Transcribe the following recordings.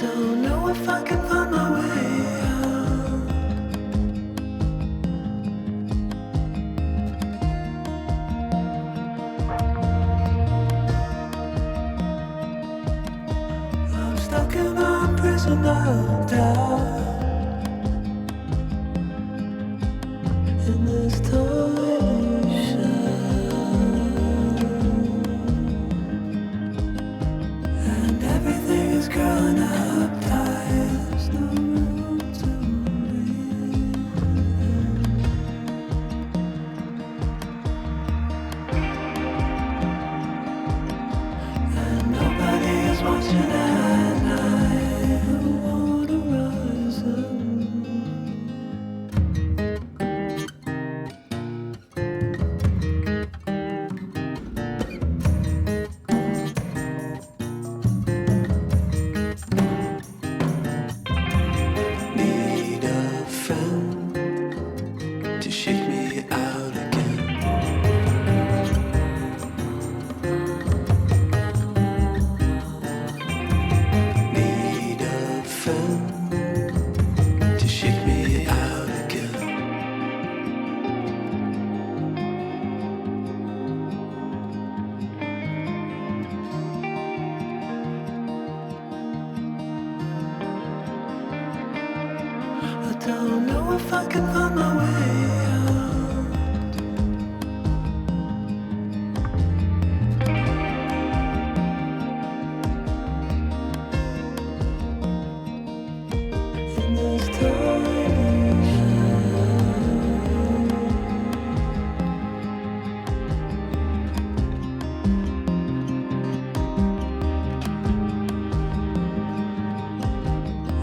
don't know if I can find my way out. I'm stuck in a prison of doubt. In this tiny shell, and everything is growing up tight. There's no room to breathe, and nobody is watching at night. I wanna rise up. Need a friend to shake me out again. Need a friend to shake me out again. I don't know if I can find my way out. In this tiny shell,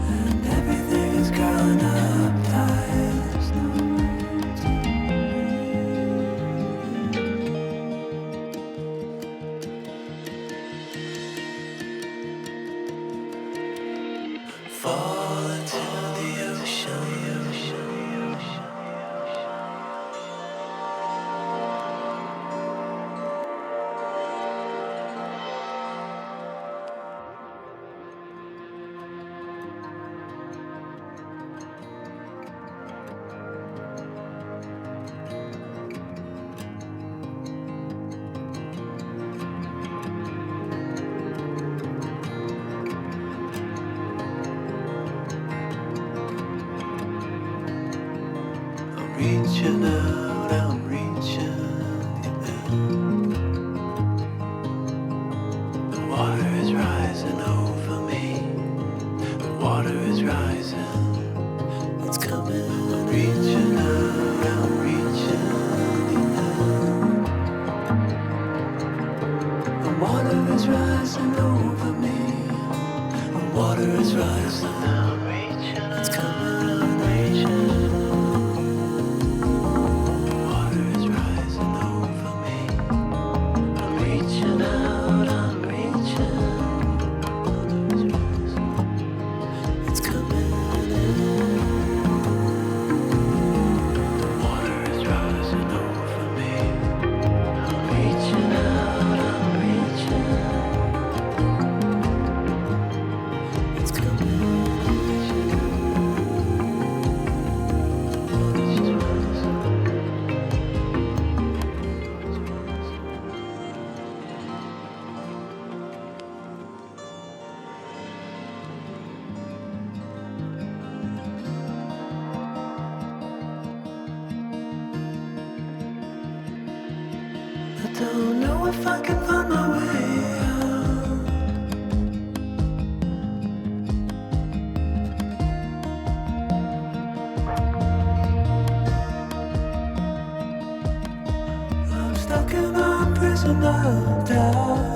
and everything is growing up tight. There's no room to breathe. Fall into the ocean. I'm reaching out, I'm reaching the end. The water is rising over me. The water is rising. It's coming. I'm reaching out, I'm reaching the end. The water is rising over me. The water is rising. I'm reaching. It's coming. I'm reaching. Water is rising over me. I'm reaching out, I'm reaching. Water is rising. It's coming in. Water is rising over me. I'm reaching out, I'm reaching. It's coming in. Water is rising. I don't know if I can find my way out. I'm stuck in a prison of doubt.